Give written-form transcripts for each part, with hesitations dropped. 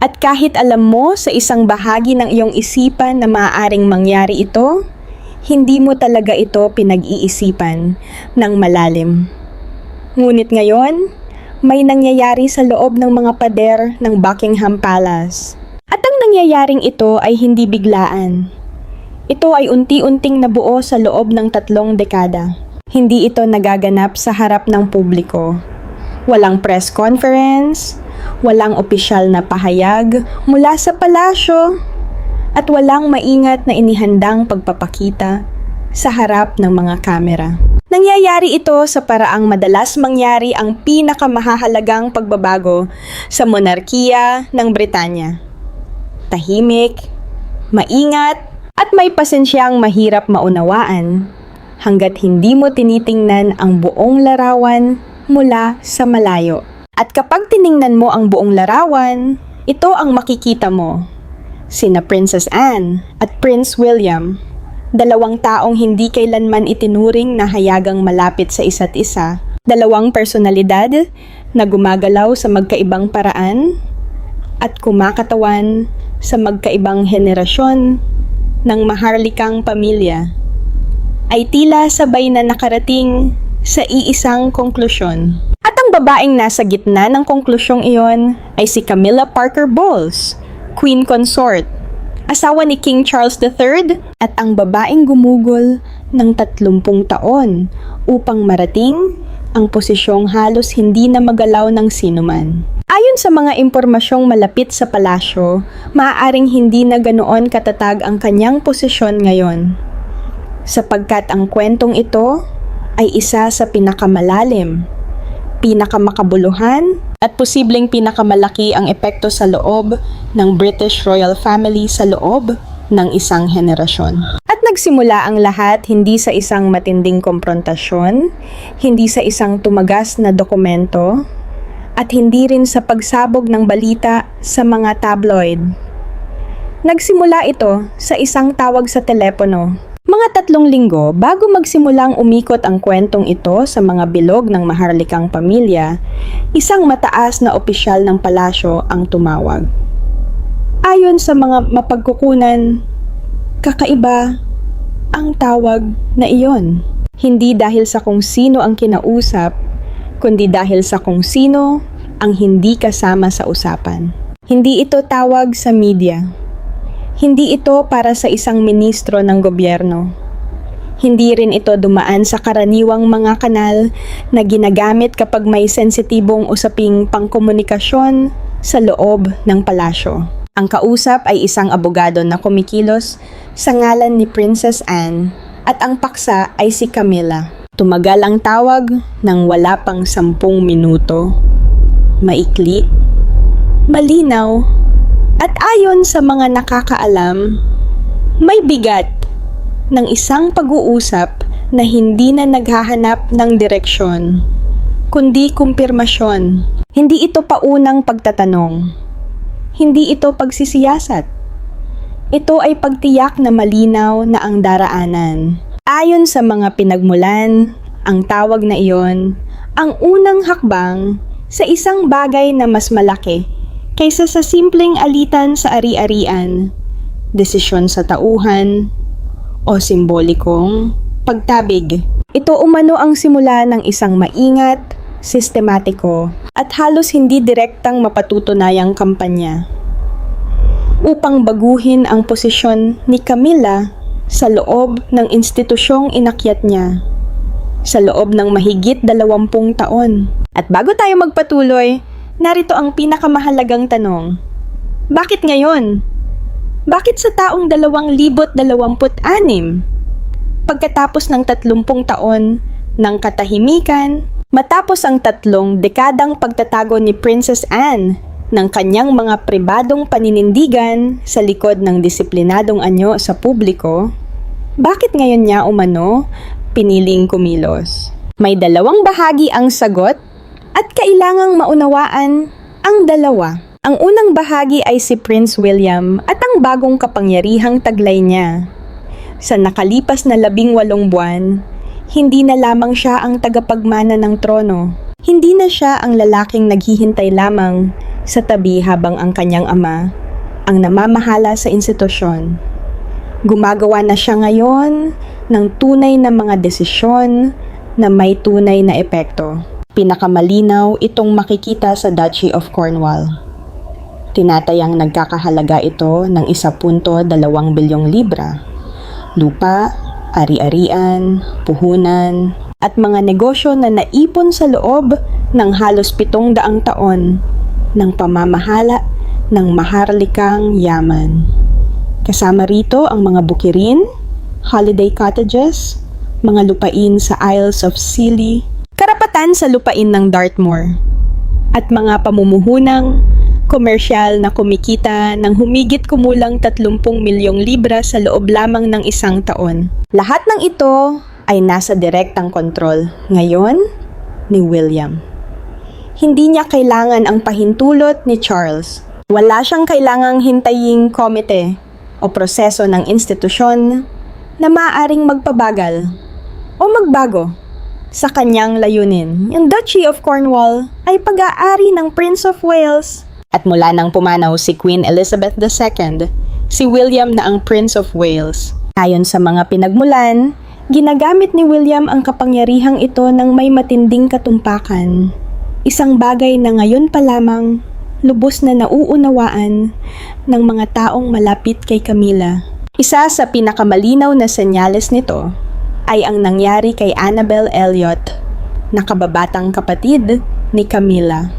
At kahit alam mo sa isang bahagi ng iyong isipan na maaaring mangyari ito, hindi mo talaga ito pinag-iisipan ng malalim. Ngunit ngayon, may nangyayari sa loob ng mga pader ng Buckingham Palace. At ang nangyayaring ito ay hindi biglaan. Ito ay unti-unting nabuo sa loob ng 3 dekada. Hindi ito nagaganap sa harap ng publiko. Walang press conference, walang opisyal na pahayag mula sa palasyo, at walang maingat na inihandang pagpapakita sa harap ng mga kamera. Nangyayari ito sa paraang madalas mangyari ang pinakamahahalagang pagbabago sa monarkiya ng Britanya. Tahimik, maingat, at may pasensyang mahirap maunawaan hanggat hindi mo tinitingnan ang buong larawan mula sa malayo. At kapag tiningnan mo ang buong larawan, ito ang makikita mo. Sina Princess Anne at Prince William, 2 taong hindi kailanman itinuring na hayagang malapit sa isa't isa. 2 personalidad na gumagalaw sa magkaibang paraan at kumakatawan sa magkaibang henerasyon ng maharlikang pamilya, ay tila sabay na nakarating sa iisang konklusyon. At ang babaeng nasa gitna ng konklusyong iyon ay si Camilla Parker Bowles, Queen Consort, asawa ni King Charles III, at ang babaeng gumugol ng 30 taon upang marating ang posisyong halos hindi na magalaw ng sinuman. Ayon sa mga impormasyong malapit sa palasyo, maaaring hindi na ganoon katatag ang kanyang posisyon ngayon, sapagkat ang kwentong ito ay isa sa pinakamalalim, pinakamakabuluhan, at posibleng pinakamalaki ang epekto sa loob ng British royal family sa loob ng isang henerasyon. At nagsimula ang lahat hindi sa isang matinding komprontasyon, hindi sa isang tumagas na dokumento, at hindi rin sa pagsabog ng balita sa mga tabloid. Nagsimula ito sa isang tawag sa telepono. Mga 3 linggo bago magsimulang umikot ang kwentong ito sa mga bilog ng maharlikang pamilya, isang mataas na opisyal ng palasyo ang tumawag. Ayon sa mga mapagkukunan, kakaiba ang tawag na iyon. Hindi dahil sa kung sino ang kinausap, kundi dahil sa kung sino ang hindi kasama sa usapan. Hindi ito tawag sa media. Hindi ito para sa isang ministro ng gobyerno. Hindi rin ito dumaan sa karaniwang mga kanal na ginagamit kapag may sensitibong usaping pangkomunikasyon sa loob ng palasyo. Ang kausap ay isang abogado na kumikilos sa ngalan ni Princess Anne, at ang paksa ay si Camilla. Tumagal ang tawag ng wala pang 10 minuto. Maikli, malinaw, at ayon sa mga nakakaalam, may bigat ng isang pag-uusap na hindi na naghahanap ng direksyon, kundi kumpirmasyon. Hindi ito paunang pagtatanong. Hindi ito pagsisiyasat. Ito ay pagtiyak na malinaw na ang daraanan. Ayon sa mga pinagmulan, ang tawag na iyon ang unang hakbang sa isang bagay na mas malaki kaysa sa simpleng alitan sa ari-arian, desisyon sa tauhan, o simbolikong pagtabig. Ito umano ang simula ng isang maingat, sistematiko, at halos hindi direktang mapatutunayang kampanya upang baguhin ang posisyon ni Camilla sa loob ng institusyong inakyat niya sa loob ng mahigit 20 taon. At bago tayo magpatuloy, narito ang pinakamahalagang tanong. Bakit ngayon? Bakit sa taong 2026? Pagkatapos ng 30 taon ng katahimikan, matapos ang 3 dekadang pagtatago ni Princess Anne ng kanyang mga pribadong paninindigan sa likod ng disiplinadong anyo sa publiko, bakit ngayon niya umano piniling kumilos? May 2 bahagi ang sagot at kailangang maunawaan ang 2. Ang unang bahagi ay si Prince William at ang bagong kapangyarihang taglay niya. Sa nakalipas na 18 buwan, hindi na lamang siya ang tagapagmana ng trono. Hindi na siya ang lalaking naghihintay lamang sa tabi habang ang kanyang ama ang namamahala sa institusyon. Gumagawa na siya ngayon ng tunay na mga desisyon na may tunay na epekto. Pinakamalinaw itong makikita sa Duchy of Cornwall. Tinatayang nagkakahalaga ito ng 1.2 bilyong libra. Lupa, ari-arian, puhunan, at mga negosyo na naipon sa loob ng halos 700 taon ng pamamahala ng maharlikang yaman. Kasama rito ang mga bukirin, holiday cottages, mga lupain sa Isles of Scilly, karapatan sa lupain ng Dartmoor, at mga pamumuhunang komersyal na kumikita ng humigit kumulang 30 milyong libra sa loob lamang ng 1 taon. Lahat ng ito ay nasa direktang kontrol ngayon ni William. Hindi niya kailangan ang pahintulot ni Charles. Wala siyang kailangang hintaying komite o proseso ng institusyon na maaaring magpabagal o magbago sa kanyang layunin. Yung Duchy of Cornwall ay pag-aari ng Prince of Wales. At mula nang pumanaw si Queen Elizabeth II, si William na ang Prince of Wales. Ayon sa mga pinagmulan, ginagamit ni William ang kapangyarihang ito ng may matinding katumpakan. Isang bagay na ngayon pa lamang lubos na nauunawaan ng mga taong malapit kay Camilla. Isa sa pinakamalinaw na senyales nito ay ang nangyari kay Annabel Elliot, na kababatang kapatid ni Camilla.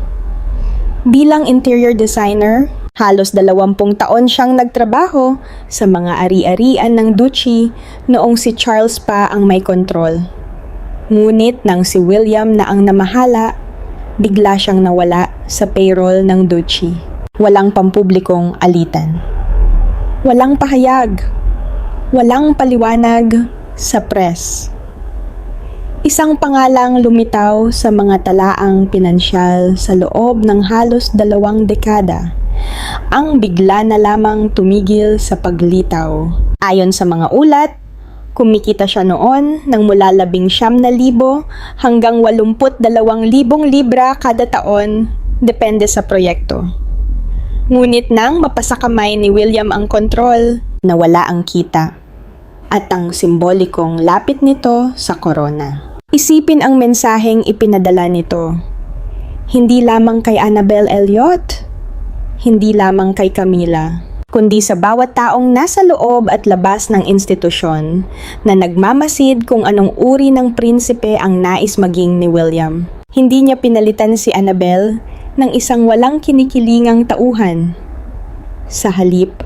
Bilang interior designer, halos 20 taon siyang nagtrabaho sa mga ari-arian ng duchy noong si Charles pa ang may kontrol. Ngunit nang si William na ang namahala, bigla siyang nawala sa payroll ng duchy. Walang pampublikong alitan. Walang pahayag. Walang paliwanag sa press. Isang pangalang lumitaw sa mga talaang pinansyal sa loob ng halos 2 dekada ang bigla na lamang tumigil sa paglitaw. Ayon sa mga ulat, kumikita siya noon ng mula 19,000 hanggang 82,000 libra kada taon, depende sa proyekto. Ngunit nang mapasakamay ni William ang kontrol, nawala ang kita at ang simbolikong lapit nito sa korona. Isipin ang mensaheng ipinadala nito. Hindi lamang kay Annabel Elliot, hindi lamang kay Camilla, kundi sa bawat taong nasa loob at labas ng institusyon na nagmamasid kung anong uri ng prinsipe ang nais maging ni William. Hindi niya pinalitan si Annabel ng isang walang kinikilingang tauhan. Sa halip,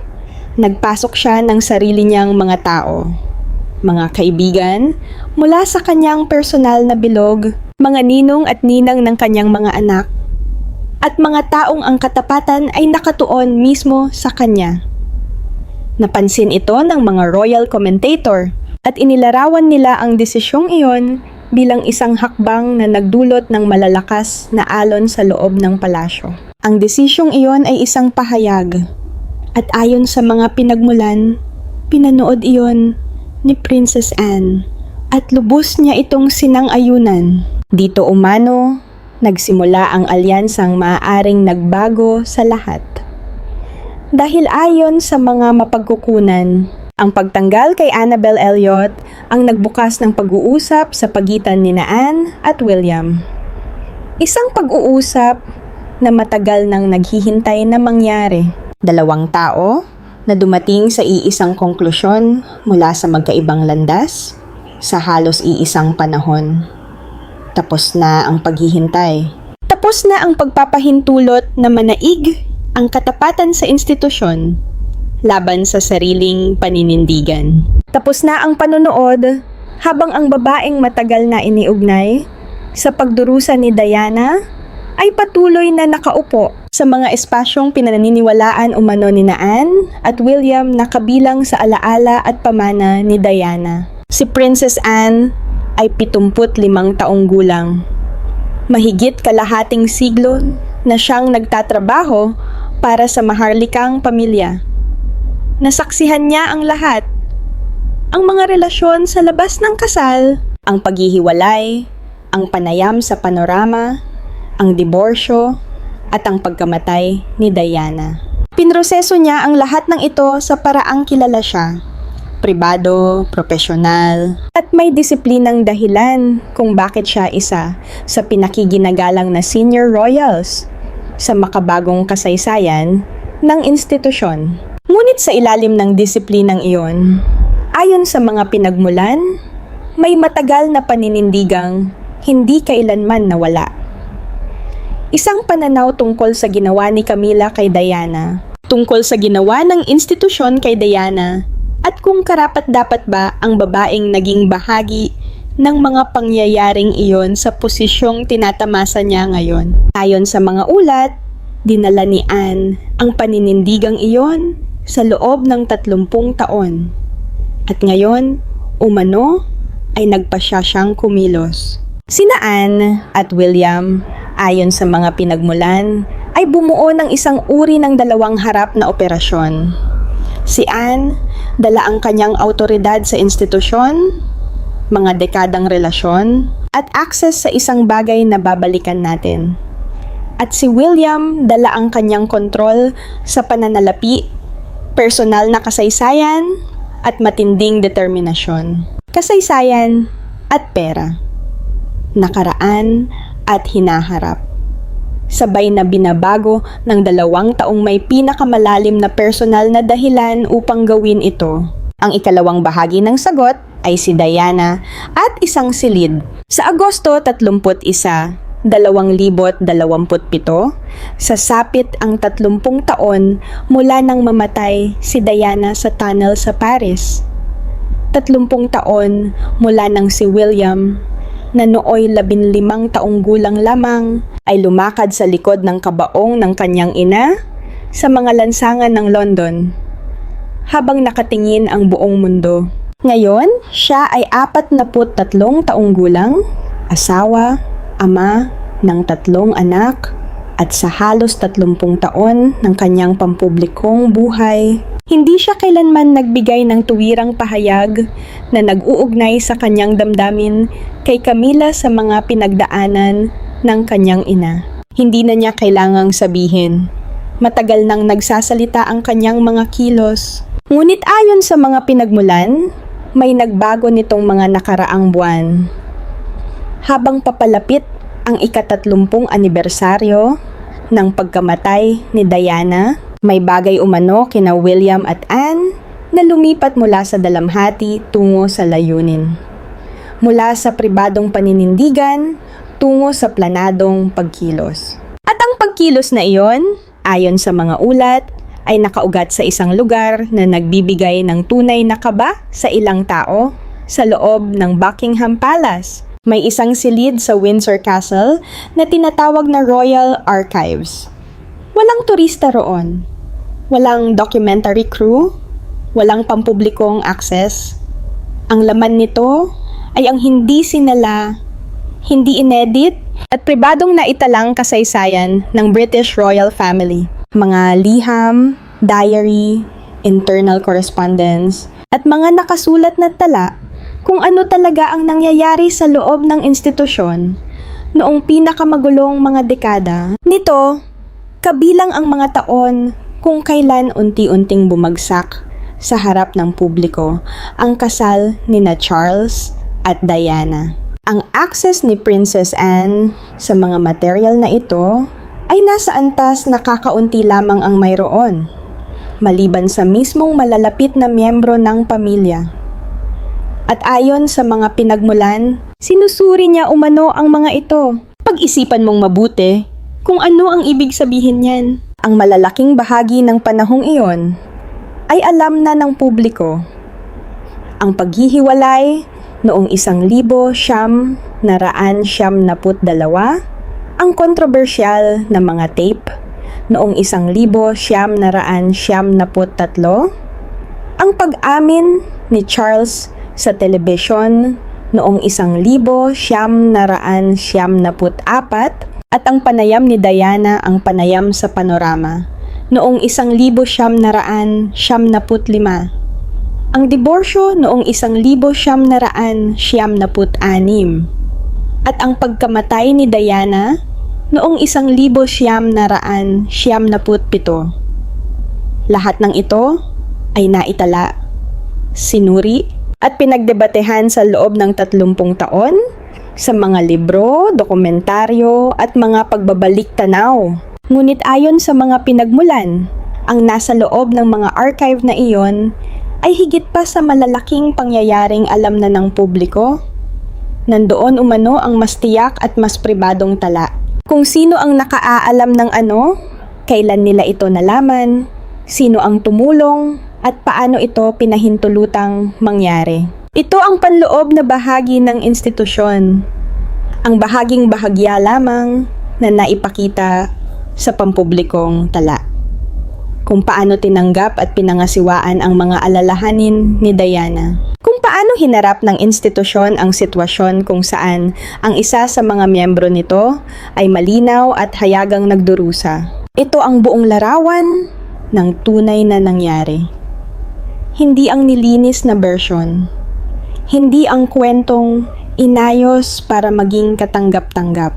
nagpasok siya ng sarili niyang mga tao, mga kaibigan, mula sa kanyang personal na bilog, mga ninong at ninang ng kanyang mga anak, at mga taong ang katapatan ay nakatuon mismo sa kanya. Napansin ito ng mga royal commentator at inilarawan nila ang desisyong iyon bilang isang hakbang na nagdulot ng malalakas na alon sa loob ng palasyo. Ang desisyong iyon ay isang pahayag at ayon sa mga pinagmulan, pinanood iyon ni Princess Anne at lubos niya itong sinang-ayunan. Dito umano, nagsimula ang alyansang maaaring nagbago sa lahat. Dahil ayon sa mga mapagkukunan, ang pagtanggal kay Annabel Elliot ang nagbukas ng pag-uusap sa pagitan ni Anne at William. Isang pag-uusap na matagal nang naghihintay na mangyari. 2 tao na dumating sa iisang konklusyon mula sa magkaibang landas sa halos iisang panahon. Tapos na ang paghihintay. Tapos na ang pagpapahintulot na manaig ang katapatan sa institusyon laban sa sariling paninindigan. Tapos na ang panonood habang ang babaeng matagal na iniugnay sa pagdurusa ni Diana ay patuloy na nakaupo sa mga espasyong pinaniniwalaan umano ni Anne at William na kabilang sa alaala at pamana ni Diana. Si Princess Anne ay 75 taong gulang. Mahigit kalahating siglo na siyang nagtatrabaho para sa maharlikang pamilya. Nasaksihan niya ang lahat. Ang mga relasyon sa labas ng kasal, ang paghihiwalay, ang panayam sa panorama, ang diborsyo, at ang pagkamatay ni Diana. Pinroseso niya ang lahat ng ito sa paraang kilala siya. Pribado, profesional, at may disiplinang dahilan kung bakit siya isa sa pinakiginagalang na senior royals sa makabagong kasaysayan ng institusyon. Ngunit sa ilalim ng disiplinang iyon, ayon sa mga pinagmulan, may matagal na paninindigang hindi kailanman nawala. Isang pananaw tungkol sa ginawa ni Camilla kay Diana, tungkol sa ginawa ng institusyon kay Diana, at kung karapat-dapat ba ang babaeng naging bahagi ng mga pangyayaring iyon sa posisyong tinatamasa niya ngayon. Ayon sa mga ulat, dinala ni Anne ang paninindigang iyon sa loob ng 30 taon. At ngayon, umano, ay nagpasya siyang kumilos. Sina Anne at William, ayon sa mga pinagmulan, ay bumuo ng isang uri ng dalawang harap na operasyon. Si Anne, dala ang kanyang autoridad sa institusyon, mga dekadang relasyon, at access sa isang bagay na babalikan natin. At si William, dala ang kanyang kontrol sa pananalapi, personal na kasaysayan, at matinding determinasyon. Kasaysayan at pera. Nakaraan at hinaharap. Sabay na binabago ng 2 taong may pinakamalalim na personal na dahilan upang gawin ito. Ang ikalawang bahagi ng sagot ay si Diana at isang silid. Sa Agosto 31, 2027, sasapit ang 30 taon mula nang mamatay si Diana sa tunnel sa Paris. 30 taon mula nang si William, na nooy 15 taong gulang lamang, ay lumakad sa likod ng kabaong ng kanyang ina sa mga lansangan ng London, habang nakatingin ang buong mundo. Ngayon, siya ay 43 taong gulang, asawa, ama ng 3 anak, at sa halos 30 taon ng kanyang pampublikong buhay, hindi siya kailanman nagbigay ng tuwirang pahayag na nag-uugnay sa kanyang damdamin kay Camilla sa mga pinagdaanan ng kanyang ina. Hindi na niya kailangang sabihin. Matagal nang nagsasalita ang kanyang mga kilos. Ngunit ayon sa mga pinagmulan, may nagbago nitong mga nakaraang buwan. Habang papalapit ang ika-30 anibersaryo ng pagkamatay ni Diana, may bagay umano kina William at Anne na lumipat mula sa dalamhati tungo sa layunin. Mula sa pribadong paninindigan tungo sa planadong pagkilos. At ang pagkilos na iyon, ayon sa mga ulat, ay nakaugat sa isang lugar na nagbibigay ng tunay na kaba sa ilang tao sa loob ng Buckingham Palace. May isang silid sa Windsor Castle na tinatawag na Royal Archives. Walang turista roon. Walang documentary crew. Walang pampublikong access. Ang laman nito ay ang hindi sinala, hindi inedit, at pribadong naitalang kasaysayan ng British royal family. Mga liham, diary, internal correspondence, at mga nakasulat na tala kung ano talaga ang nangyayari sa loob ng institusyon noong pinakamagulong mga dekada. Nito, kabilang ang mga taon kung kailan unti-unting bumagsak sa harap ng publiko ang kasal nina Charles at Diana. Ang access ni Princess Anne sa mga material na ito ay nasa antas na kakaunti lamang ang mayroon, maliban sa mismong malalapit na miyembro ng pamilya. At ayon sa mga pinagmulan, sinusuri niya umano ang mga ito. Pag-isipan mong mabuti kung ano ang ibig sabihin niyan. Ang malalaking bahagi ng panahong iyon ay alam na ng publiko. Ang paghihiwalay noong 1972, ang kontrobersyal na mga tape noong 1973, ang pag-amin ni Charles sa telebisyon noong 1974, at ang panayam ni Diana ang panayam sa panorama noong 1975. Ang diborsyo noong 1976 at ang pagkamatay ni Diana noong 1997. Lahat ng ito ay naitala, sinuri at pinagdebatehan sa loob ng 30 taon sa mga libro, dokumentaryo at mga pagbabalik-tanaw. Ngunit ayon sa mga pinagmulan, ang nasa loob ng mga archive na iyon ay higit pa sa malalaking pangyayaring alam na ng publiko. Nandoon umano ang mas tiyak at mas pribadong tala. Kung sino ang nakaaalam ng ano, kailan nila ito nalaman, sino ang tumulong, at paano ito pinahintulutang mangyari. Ito ang panloob na bahagi ng institusyon. Ang bahaging bahagya lamang na naipakita sa pampublikong tala. Kung paano tinanggap at pinangasiwaan ang mga alalahanin ni Diana. Kung paano hinarap ng institusyon ang sitwasyon kung saan ang isa sa mga miyembro nito ay malinaw at hayagang nagdurusa. Ito ang buong larawan ng tunay na nangyari. Hindi ang nilinis na version. Hindi ang kwentong inayos para maging katanggap-tanggap,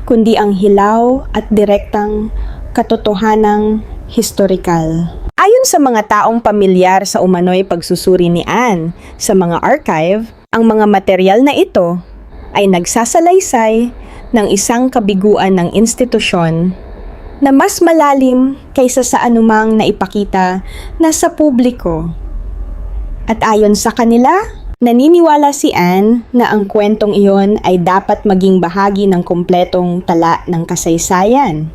kundi ang hilaw at direktang katotohanang historikal. Ayon sa mga taong pamilyar sa umano'y pagsusuri ni Anne sa mga archive, ang mga material na ito ay nagsasalaysay ng isang kabiguan ng institusyon na mas malalim kaysa sa anumang naipakita na sa publiko. At ayon sa kanila, naniniwala si Anne na ang kwentong iyon ay dapat maging bahagi ng kumpletong tala ng kasaysayan.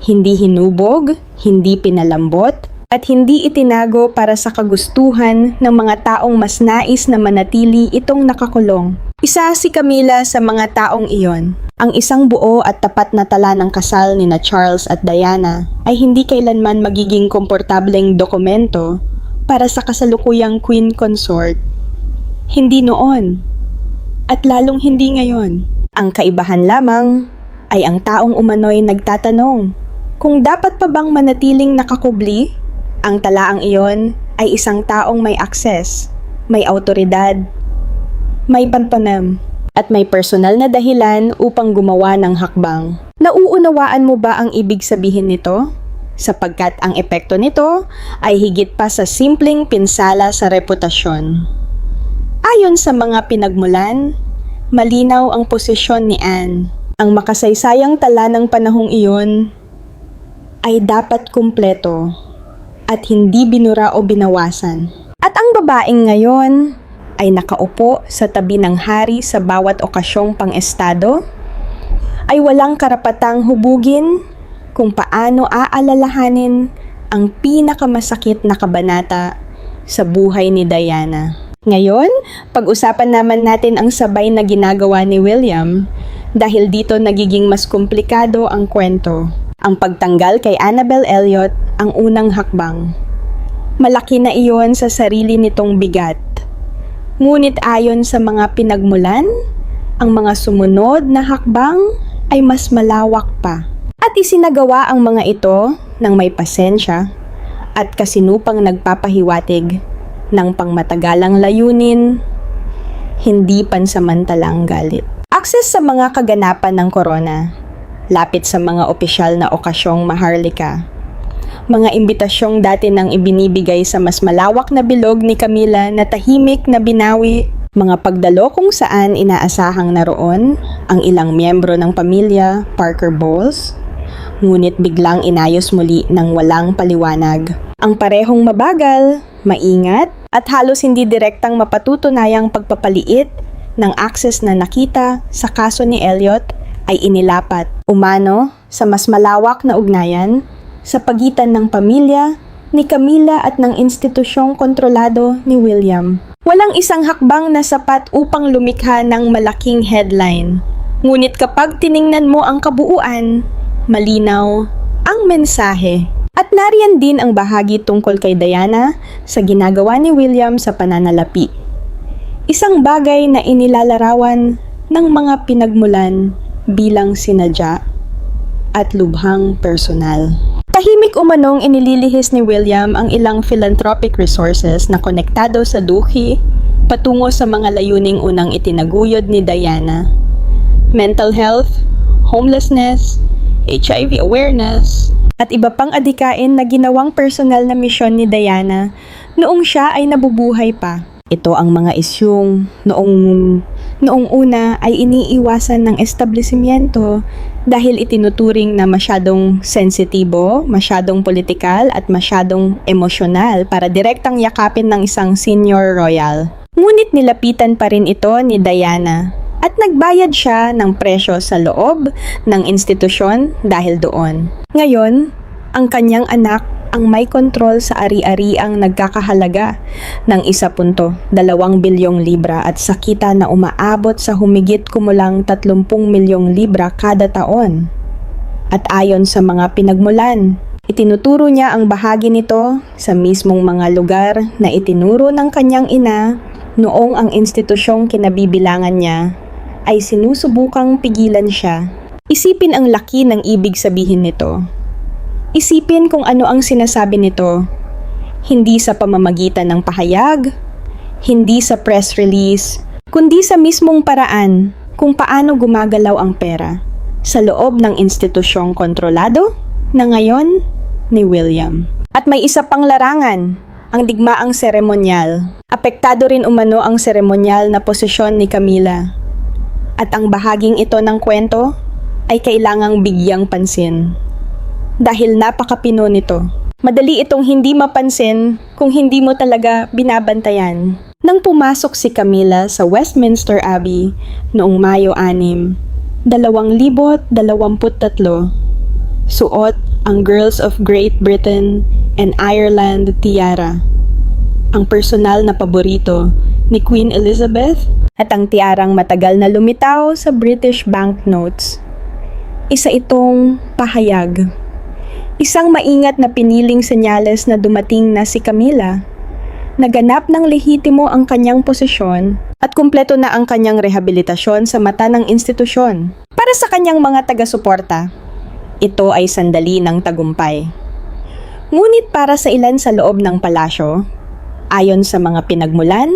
Hindi hinubog, hindi pinalambot, at hindi itinago para sa kagustuhan ng mga taong mas nais na manatili itong nakakulong. Isa si Camila sa mga taong iyon. Ang isang buo at tapat na tala ng kasal ni na Charles at Diana ay hindi kailanman magiging komportableng dokumento para sa kasalukuyang queen consort. Hindi noon, at lalong hindi ngayon. Ang kaibahan lamang ay ang taong umano'y nagtatanong kung dapat pa bang manatiling nakakubli. Ang talaang iyon ay isang taong may akses, may autoridad, may panpanam, at may personal na dahilan upang gumawa ng hakbang. Nauunawaan mo ba ang ibig sabihin nito? Sapagkat ang epekto nito ay higit pa sa simpleng pinsala sa reputasyon. Ayon sa mga pinagmulan, malinaw ang posisyon ni Anne. Ang makasaysayang tala ng panahong iyon ay dapat kumpleto at hindi binura o binawasan. At ang babaeng ngayon ay nakaupo sa tabi ng hari sa bawat okasyong pang-estado ay walang karapatang hubugin kung paano aalalahanin ang pinakamasakit na kabanata sa buhay ni Diana. Ngayon, pag-usapan naman natin ang sabay na ginagawa ni William dahil dito nagiging mas komplikado ang kwento. Ang pagtanggal kay Annabel Elliot ang unang hakbang. Malaki na iyon sa sarili nitong bigat. Ngunit ayon sa mga pinagmulan, ang mga sumunod na hakbang ay mas malawak pa. At isinagawa ang mga ito ng may pasensya at kasinupang nagpapahiwatig ng pangmatagalang layunin, hindi pansamantalang galit. Akses sa mga kaganapan ng korona, lapit sa mga opisyal na okasyong maharlika, mga imbitasyong dati nang ibinibigay sa mas malawak na bilog ni Camila na tahimik na binawi, mga pagdalo kung saan inaasahang naroon ang ilang miyembro ng pamilya Parker Bowles, ngunit biglang inayos muli ng walang paliwanag. Ang parehong mabagal, maingat, at halos hindi direktang mapatutunayang pagpapaliit ng akses na nakita sa kaso ni Elliot ay inilapat umano sa mas malawak na ugnayan sa pagitan ng pamilya ni Camila at ng institusyong kontrolado ni William. Walang isang hakbang na sapat upang lumikha ng malaking headline. Ngunit kapag tiningnan mo ang kabuuan, malinaw ang mensahe. At nariyan din ang bahagi tungkol kay Diana sa ginagawa ni William sa pananalapi. Isang bagay na inilalarawan ng mga pinagmulan bilang sinadya at lubhang personal. Tahimik umanong inililihis ni William ang ilang philanthropic resources na konektado sa duhi patungo sa mga layuning unang itinaguyod ni Diana. Mental health, homelessness, HIV awareness, at iba pang adhikain na ginawang personal na misyon ni Diana noong siya ay nabubuhay pa. Ito ang mga isyung noong una ay iniiwasan ng establishmento dahil itinuturing na masyadong sensitibo, masyadong politikal at masyadong emosyonal para direktang yakapin ng isang senior royal. Ngunit nilapitan pa rin ito ni Diana at nagbayad siya ng presyo sa loob ng institusyon dahil doon. Ngayon, ang kanyang anak ang may kontrol sa ari-ariang nagkakahalaga ng 1.2 bilyong libra at sa kita na umaabot sa humigit kumulang 30 milyong libra kada taon. At ayon sa mga pinagmulan, itinuturo niya ang bahagi nito sa mismong mga lugar na itinuro ng kanyang ina noong ang institusyong kinabibilangan niya ay sinusubukang pigilan siya. Isipin ang laki ng ibig sabihin nito. Isipin kung ano ang sinasabi nito. Hindi sa pamamagitan ng pahayag, hindi sa press release, kundi sa mismong paraan kung paano gumagalaw ang pera sa loob ng institusyong kontrolado na ngayon ni William. At may isa pang larangan, ang digmaang seremonyal. Apektado rin umano ang seremonyal na posisyon ni Camilla. At ang bahaging ito ng kwento ay kailangang bigyang pansin. Dahil napakapino nito. Madali itong hindi mapansin kung hindi mo talaga binabantayan. Nang pumasok si Camilla sa Westminster Abbey noong Mayo 6, 2023, suot ang Girls of Great Britain and Ireland tiara, ang personal na paborito ni Queen Elizabeth at ang tiarang matagal na lumitaw sa British banknotes. Isa itong pahayag. Isang maingat na piniling senyales na dumating na si Camilla. Naganap ng lehitimo ang kanyang posisyon at kumpleto na ang kanyang rehabilitasyon sa mata ng institusyon. Para sa kanyang mga taga-suporta, ito ay sandali ng tagumpay. Ngunit para sa ilan sa loob ng palasyo, ayon sa mga pinagmulan,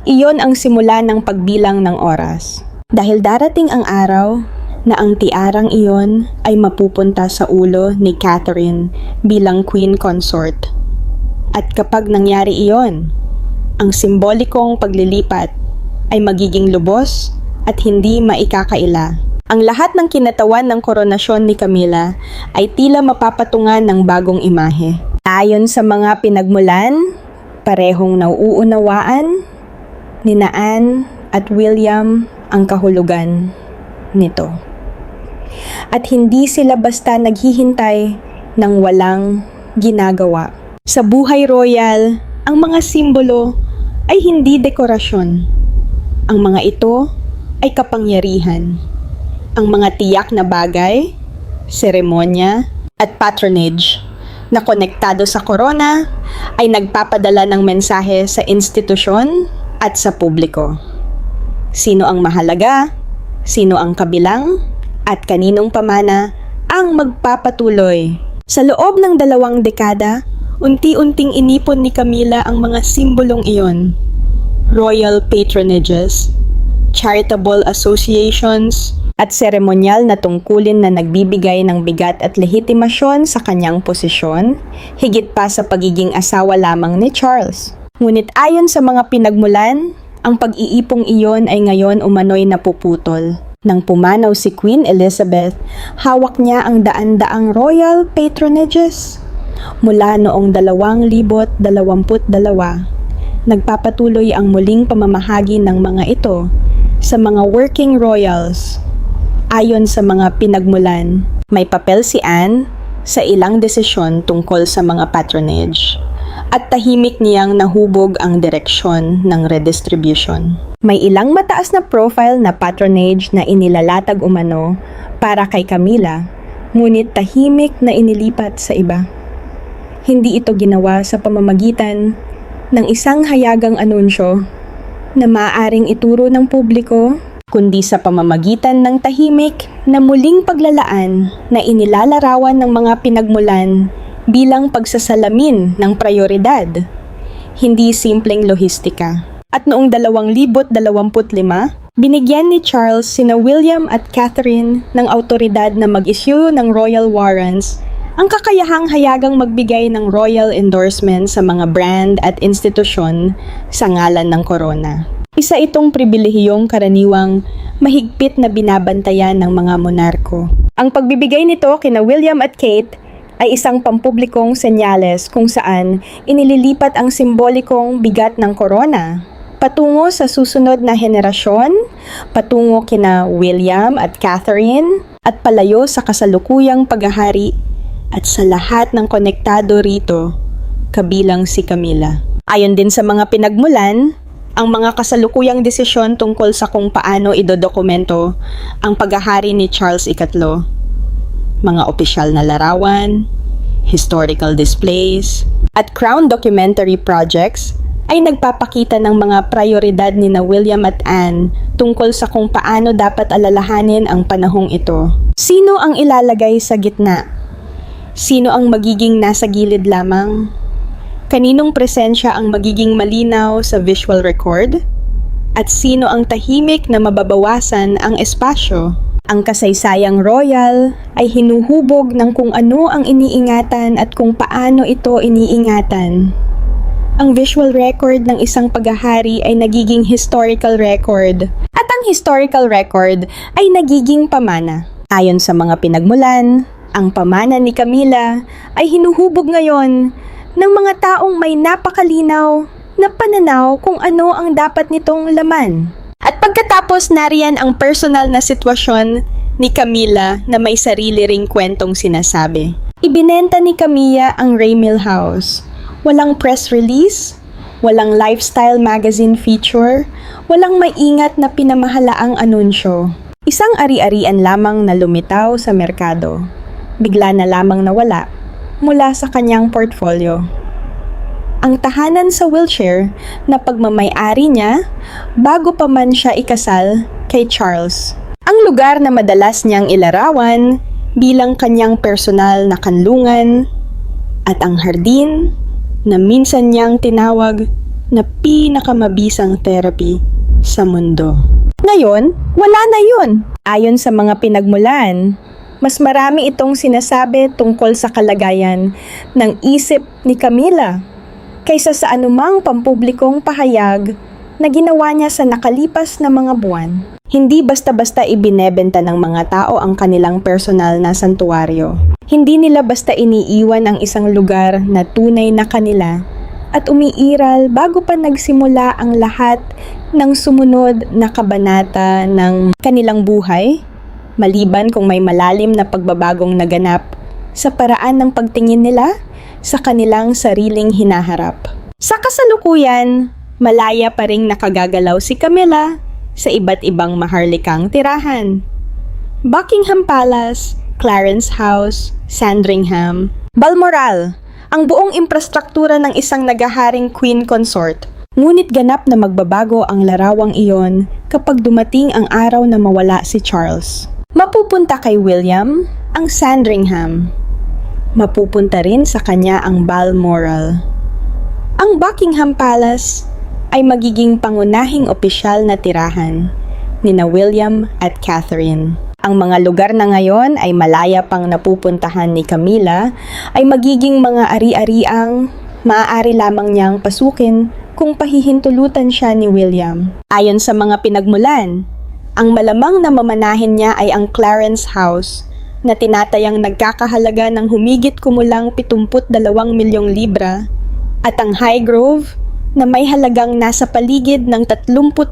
iyon ang simula ng pagbilang ng oras. Dahil darating ang araw na ang tiarang iyon ay mapupunta sa ulo ni Catherine bilang queen consort. At kapag nangyari iyon, ang simbolikong paglilipat ay magiging lubos at hindi maikakaila. Ang lahat ng kinatawan ng koronasyon ni Camilla ay tila mapapatungan ng bagong imahe. Ayon sa mga pinagmulan, parehong nauunawaan ni Anne at William ang kahulugan nito. At hindi sila basta naghihintay ng walang ginagawa. Sa buhay royal, ang mga simbolo ay hindi dekorasyon. Ang mga ito ay kapangyarihan. Ang mga tiyak na bagay, seremonya, at patronage na konektado sa korona ay nagpapadala ng mensahe sa institusyon at sa publiko. Sino ang mahalaga, sino ang kabilang, at kaninong pamana ang magpapatuloy. Sa loob ng 2 dekada, unti-unting inipon ni Camilla ang mga simbolong iyon. Royal patronages, charitable associations, at seremonyal na tungkulin na nagbibigay ng bigat at lehitimasyon sa kanyang posisyon, higit pa sa pagiging asawa lamang ni Charles. Ngunit ayon sa mga pinagmulan, ang pag-iipong iyon ay ngayon umano'y napuputol. Nang pumanaw si Queen Elizabeth, hawak niya ang daan-daang royal patronages. Mula noong 2022, nagpapatuloy ang muling pamamahagi ng mga ito sa mga working royals. Ayon sa mga pinagmulan, may papel si Anne sa ilang desisyon tungkol sa mga patronage at tahimik niyang nahubog ang direksyon ng redistribution. May ilang mataas na profile na patronage na inilalatag umano para kay Camilla, ngunit tahimik na inilipat sa iba. Hindi ito ginawa sa pamamagitan ng isang hayagang anunsyo na maaaring ituro ng publiko, kundi sa pamamagitan ng tahimik na muling paglalaan na inilalarawan ng mga pinagmulan bilang pagsasalamin ng prioridad, hindi simpleng lohistika. At noong 2025, Binigyan ni Charles sina William at Catherine ng autoridad na mag-issue ng royal warrants, ang kakayahang hayagang magbigay ng royal endorsement sa mga brand at institusyon sa ngalan ng korona. Isa itong pribilehiyong karaniwang mahigpit na binabantayan ng mga monarko. Ang pagbibigay nito kina William at Kate ay isang pampublikong senyales kung saan inililipat ang simbolikong bigat ng korona patungo sa susunod na henerasyon, patungo kina William at Catherine, at palayo sa kasalukuyang paghahari at sa lahat ng konektado rito, kabilang si Camilla. Ayon din sa mga pinagmulan, ang mga kasalukuyang desisyon tungkol sa kung paano idodokumento ang paghahari ni Charles III, mga opisyal na larawan, historical displays, at crown documentary projects ay nagpapakita ng mga prioridad ni na William at Anne tungkol sa kung paano dapat alalahanin ang panahong ito. Sino ang ilalagay sa gitna? Sino ang magiging nasa gilid lamang? Kaninong presensya ang magiging malinaw sa visual record? At sino ang tahimik na mababawasan ang espasyo? Ang kasaysayang royal ay hinuhubog ng kung ano ang iniingatan at kung paano ito iniingatan. Ang visual record ng isang paghahari ay nagiging historical record at ang historical record ay nagiging pamana. Ayon sa mga pinagmulan, ang pamana ni Camilla ay hinuhubog ngayon ng mga taong may napakalinaw na pananaw kung ano ang dapat nitong laman. At pagkatapos nariyan ang personal na sitwasyon ni Camilla na may sarili ring kwentong sinasabi. Ibinenta ni Camilla ang Raymil House. Walang press release, walang lifestyle magazine feature, walang maingat na pinamahalaang anunsyo. Isang ari-arian lamang na lumitaw sa merkado. Bigla na lamang nawala mula sa kanyang portfolio. Ang tahanan sa Wiltshire na pagmamay-ari niya bago pa man siya ikasal kay Charles. Ang lugar na madalas niyang ilarawan bilang kanyang personal na kanlungan at ang hardin na minsan niyang tinawag na pinakamabisang therapy sa mundo. Ngayon, wala na yun. Ayon sa mga pinagmulan, mas marami itong sinasabi tungkol sa kalagayan ng isip ni Camilla kaysa sa anumang pampublikong pahayag na ginawa niya sa nakalipas na mga buwan. Hindi basta-basta ibinebenta ng mga tao ang kanilang personal na santuwaryo. Hindi nila basta iniiwan ang isang lugar na tunay na kanila at umiiral bago pa nagsimula ang lahat ng sumunod na kabanata ng kanilang buhay, maliban kung may malalim na pagbabagong naganap sa paraan ng pagtingin nila sa kanilang sariling hinaharap. Sa kasalukuyan, malaya pa ring nakagagalaw si Camilla sa iba't ibang maharlikang tirahan. Buckingham Palace, Clarence House, Sandringham, Balmoral, ang buong infrastruktura ng isang nagaharing queen consort. Ngunit ganap na magbabago ang larawang iyon kapag dumating ang araw na mawala si Charles. Mapupunta kay William ang Sandringham. Mapupunta rin sa kanya ang Balmoral. Ang Buckingham Palace ay magiging pangunahing opisyal na tirahan ni na William at Catherine. Ang mga lugar na ngayon ay malaya pang napupuntahan ni Camilla ay magiging mga ari-ariang maaari lamang niyang pasukin kung pahihintulutan siya ni William. Ayon sa mga pinagmulan, ang malamang na mamanahin niya ay ang Clarence House na tinatayang nagkakahalaga ng humigit kumulang 72 milyong libra at ang Highgrove na may halagang nasa paligid ng 39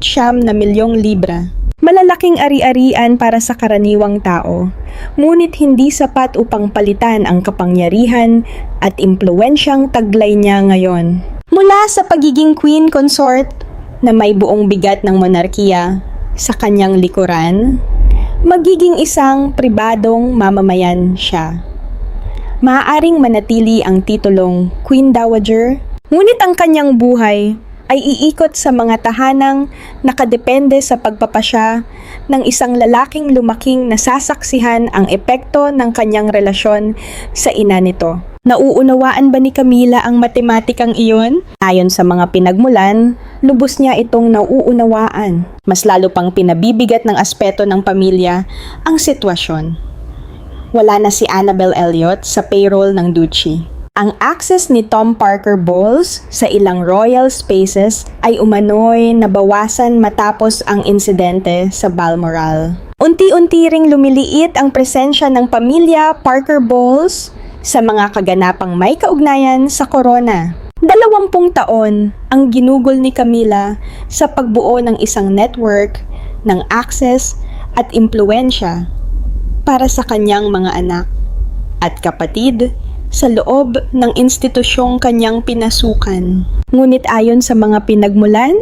milyong libra. Malalaking ari-arian para sa karaniwang tao, ngunit hindi sapat upang palitan ang kapangyarihan at impluwensyang taglay niya ngayon. Mula sa pagiging queen consort na may buong bigat ng monarkiya sa kanyang likuran, magiging isang pribadong mamamayan siya. Maaaring manatili ang titulong Queen Dowager, ngunit ang kanyang buhay ay iikot sa mga tahanang nakadepende sa pagpapasya ng isang lalaking lumaking nasasaksihan ang epekto ng kanyang relasyon sa ina nito. Nauunawaan ba ni Camila ang matematikang iyon? Ayon sa mga pinagmulan, lubos niya itong nauunawaan. Mas lalo pang pinabibigat ng aspeto ng pamilya ang sitwasyon. Wala na si Annabel Elliot sa payroll ng Duchy. Ang access ni Tom Parker Bowles sa ilang royal spaces ay umano'y nabawasan matapos ang insidente sa Balmoral. Unti-unti ring lumiliit ang presensya ng pamilya Parker Bowles sa mga kaganapang may kaugnayan sa corona. 20 taon ang ginugol ni Camila sa pagbuo ng isang network ng access at impluensya para sa kanyang mga anak at kapatid sa loob ng institusyong kanyang pinasukan. Ngunit ayon sa mga pinagmulan,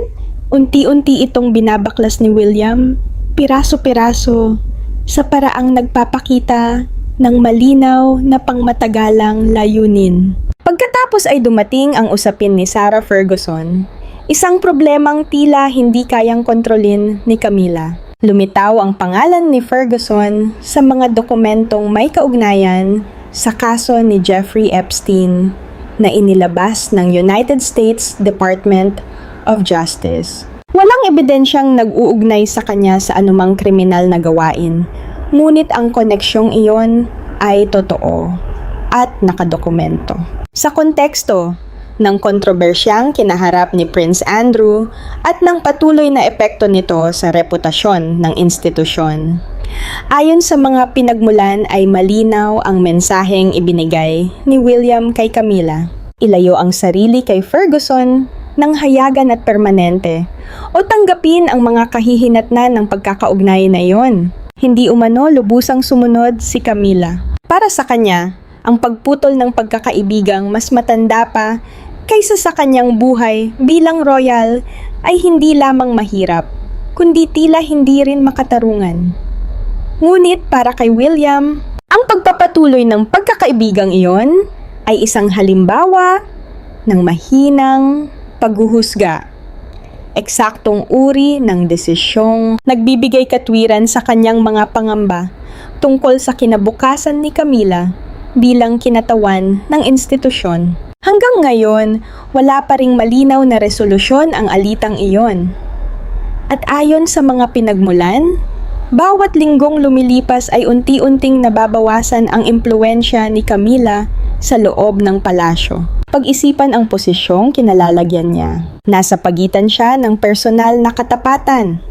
unti-unti itong binabaklas ni William, piraso-piraso, sa paraang nagpapakita ng malinaw na pangmatagalang layunin. Pagkatapos ay dumating ang usapin ni Sarah Ferguson, isang problemang tila hindi kayang kontrolin ni Camila. Lumitaw ang pangalan ni Ferguson sa mga dokumentong may kaugnayan sa kaso ni Jeffrey Epstein na inilabas ng United States Department of Justice. Walang ebidensyang nag-uugnay sa kanya sa anumang kriminal na gawain, ngunit ang koneksyong iyon ay totoo at nakadokumento. Sa konteksto ng kontrobersyang kinaharap ni Prince Andrew at ng patuloy na epekto nito sa reputasyon ng institusyon. Ayon sa mga pinagmulan ay malinaw ang mensaheng ibinigay ni William kay Camila. Ilayo ang sarili kay Ferguson ng hayagan at permanente o tanggapin ang mga kahihinatnan ng pagkakaugnay na iyon. Hindi umano lubusang sumunod si Camila. Para sa kanya, ang pagputol ng pagkakaibigang mas matanda pa kaysa sa kanyang buhay bilang royal ay hindi lamang mahirap, kundi tila hindi rin makatarungan. Ngunit para kay William, ang pagpapatuloy ng pagkakaibigang iyon ay isang halimbawa ng mahinang paghuhusga. Eksaktong uri ng desisyong nagbibigay katwiran sa kanyang mga pangamba tungkol sa kinabukasan ni Camila bilang kinatawan ng institusyon. Hanggang ngayon, wala pa ring malinaw na resolusyon ang alitang iyon. At ayon sa mga pinagmulan, bawat linggong lumilipas ay unti-unting nababawasan ang impluensya ni Camila sa loob ng palasyo. Pag-isipan ang posisyong kinalalagyan niya. Nasa pagitan siya ng personal na katapatan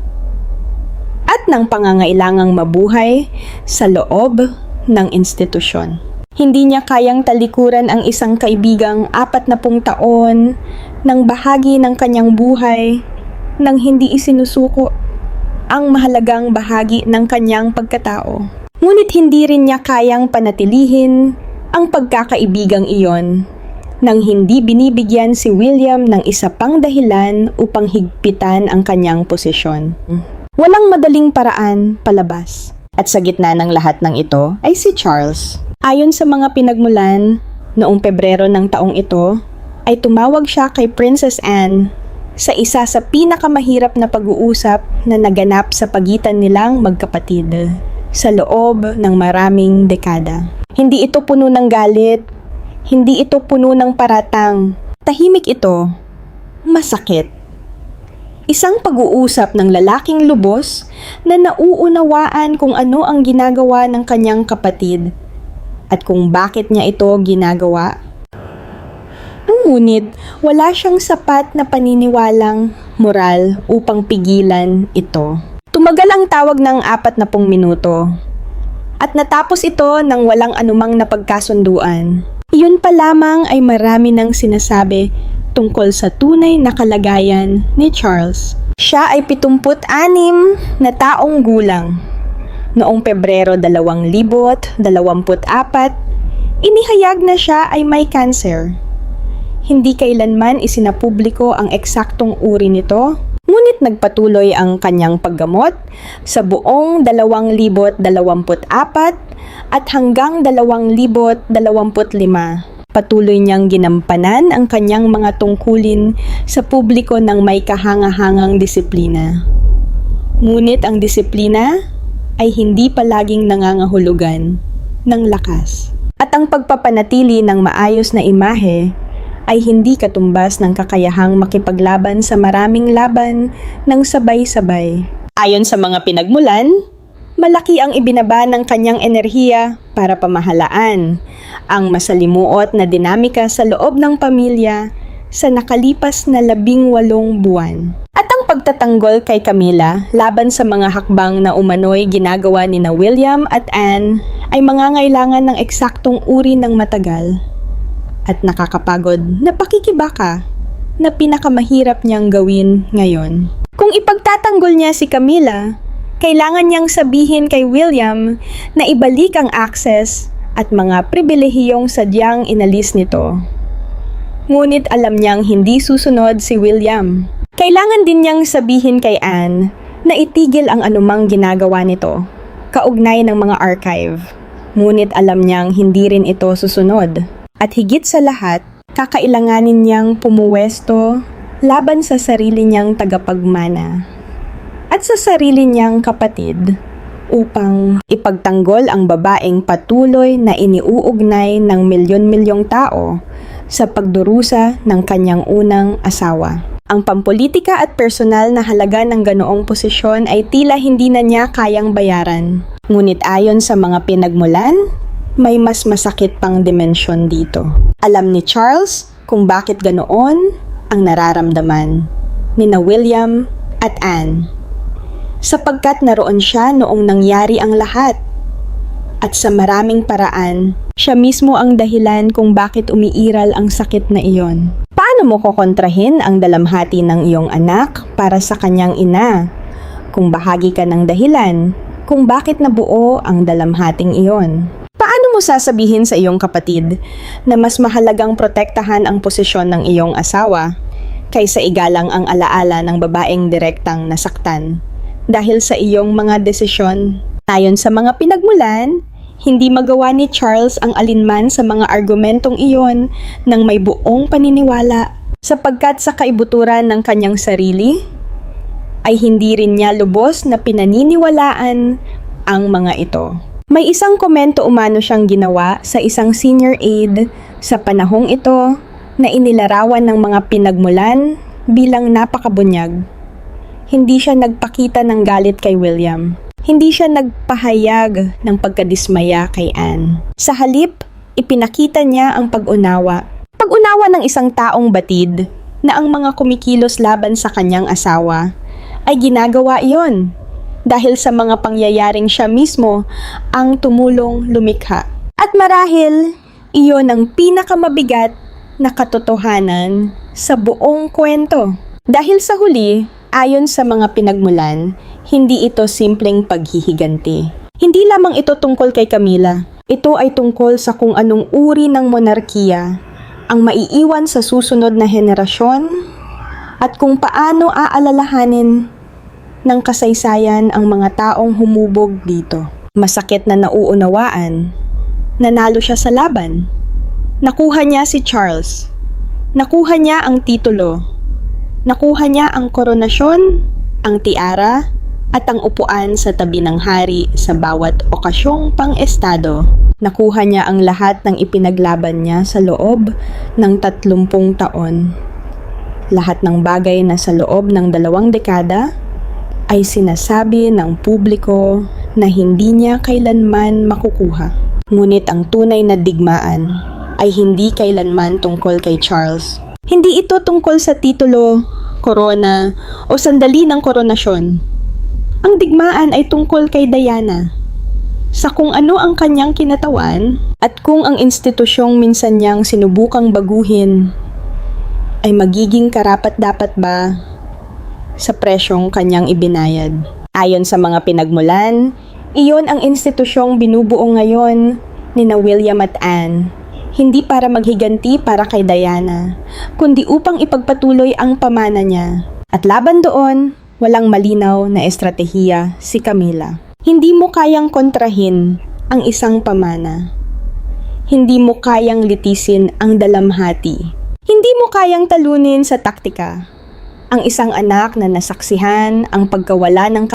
at ng pangangailangang mabuhay sa loob ng institusyon. Hindi niya kayang talikuran ang isang kaibigang 40 taon ng bahagi ng kanyang buhay nang hindi isinusuko ang mahalagang bahagi ng kanyang pagkatao. Ngunit hindi rin niya kayang panatilihin ang pagkakaibigang iyon nang hindi binibigyan si William ng isa pang dahilan upang higpitan ang kanyang posisyon. Walang madaling paraan palabas. At sa gitna ng lahat ng ito ay si Charles. Ayon sa mga pinagmulan, noong Pebrero ng taong ito, ay tumawag siya kay Princess Anne sa isa sa pinakamahirap na pag-uusap na naganap sa pagitan nilang magkapatid sa loob ng maraming dekada. Hindi ito puno ng galit, hindi ito puno ng paratang. Tahimik ito, masakit. Isang pag-uusap ng lalaking lubos na nauunawaan kung ano ang ginagawa ng kanyang kapatid at kung bakit niya ito ginagawa. Ngunit wala siyang sapat na paniniwalang moral upang pigilan ito. Tumagal ang tawag ng 40 minuto at natapos ito ng walang anumang napagkasunduan. Iyon pa lamang ay marami nang sinasabi tungkol sa tunay na kalagayan ni Charles. Siya ay 76 na taong gulang. Noong Pebrero 2024, inihayag na siya ay may cancer. Hindi kailanman isinapubliko ang eksaktong uri nito, ngunit nagpatuloy ang kanyang paggamot sa buong 2024 at hanggang 2025. Patuloy niyang ginampanan ang kanyang mga tungkulin sa publiko ng may kahanga-hangang disiplina. Ngunit ang disiplina ay hindi palaging nangangahulugan ng lakas. At ang pagpapanatili ng maayos na imahe ay hindi katumbas ng kakayahang makipaglaban sa maraming laban ng sabay-sabay. Ayon sa mga pinagmulan, malaki ang ibinaba ng kanyang enerhiya para pamahalaan ang masalimuot na dinamika sa loob ng pamilya sa nakalipas na 18 buwan. At ang pagtatanggol kay Camilla laban sa mga hakbang na umano'y ginagawa ni na William at Anne ay mangangailangan ng eksaktong uri ng matagal at nakakapagod na pakikibaka na pinakamahirap niyang gawin ngayon. Kung ipagtatanggol niya si Camilla, kailangan niyang sabihin kay William na ibalik ang access at mga pribilehiyong sadyang inalis nito. Ngunit alam niyang hindi susunod si William. Kailangan din niyang sabihin kay Anne na itigil ang anumang ginagawa nito, kaugnay ng mga archive. Ngunit alam niyang hindi rin ito susunod. At higit sa lahat, kakailanganin niyang pumuwesto laban sa sarili niyang tagapagmana at sa sarili niyang kapatid upang ipagtanggol ang babaeng patuloy na iniuugnay ng milyon-milyong tao sa pagdurusa ng kanyang unang asawa. Ang pampolitika at personal na halaga ng ganoong posisyon ay tila hindi na niya kayang bayaran. Ngunit ayon sa mga pinagmulan, may mas masakit pang dimensyon dito. Alam ni Charles kung bakit ganoon ang nararamdaman ni na William at Anne. Sapagkat naroon siya noong nangyari ang lahat. At sa maraming paraan, siya mismo ang dahilan kung bakit umiiral ang sakit na iyon. Paano mo kokontrahin ang dalamhati ng iyong anak para sa kanyang ina kung bahagi ka ng dahilan kung bakit nabuo ang dalamhating iyon? Paano mo sasabihin sa iyong kapatid na mas mahalagang protektahan ang posisyon ng iyong asawa kaysa igalang ang alaala ng babaeng direktang nasaktan dahil sa iyong mga desisyon? Ayon sa mga pinagmulan, hindi magawa ni Charles ang alinman sa mga argumentong iyon ng may buong paniniwala sapagkat sa kaibuturan ng kanyang sarili ay hindi rin niya lubos na pinaniniwalaan ang mga ito. May isang komento umano siyang ginawa sa isang senior aide sa panahong ito na inilarawan ng mga pinagmulan bilang napakabunyag. Hindi siya nagpakita ng galit kay William. Hindi siya nagpahayag ng pagkadismaya kay Anne. Sa halip, ipinakita niya ang pag-unawa. Pag-unawa ng isang taong batid na ang mga kumikilos laban sa kanyang asawa ay ginagawa iyon dahil sa mga pangyayaring siya mismo ang tumulong lumikha. At marahil, iyon ang pinakamabigat na katotohanan sa buong kwento. Dahil sa huli, ayon sa mga pinagmulan, hindi ito simpleng paghihiganti. Hindi lamang ito tungkol kay Camilla. Ito ay tungkol sa kung anong uri ng monarkiya ang maiiwan sa susunod na henerasyon at kung paano aalalahanin ng kasaysayan ang mga taong humubog dito. Masakit na nauunawaan. Nanalo siya sa laban. Nakuha niya si Charles. Nakuha niya ang titulo. Nakuha niya ang koronasyon, ang tiara, at ang upuan sa tabi ng hari sa bawat okasyong pang-estado. Nakuha niya ang lahat ng ipinaglaban niya sa loob ng 30 taon. Lahat ng bagay na sa loob ng 2 dekada ay sinasabi ng publiko na hindi niya kailanman makukuha. Ngunit ang tunay na digmaan ay hindi kailanman tungkol kay Charles. Hindi ito tungkol sa titulo, korona, o sandali ng koronasyon. Ang digmaan ay tungkol kay Diana, sa kung ano ang kanyang kinatawan at kung ang institusyong minsan niyang sinubukang baguhin ay magiging karapat-dapat ba sa presyong kanyang ibinayad. Ayon sa mga pinagmulan, iyon ang institusyong binubuo ngayon ni na William at Anne, hindi para maghiganti para kay Diana, kundi upang ipagpatuloy ang pamana niya. At laban doon, walang malinaw na estratehiya si Camilla. Hindi mo kayang kontrahin ang isang pamana. Hindi mo kayang litisin ang dalamhati. Hindi mo kayang talunin sa taktika ang isang anak na nasaksihan ang pagkawala ng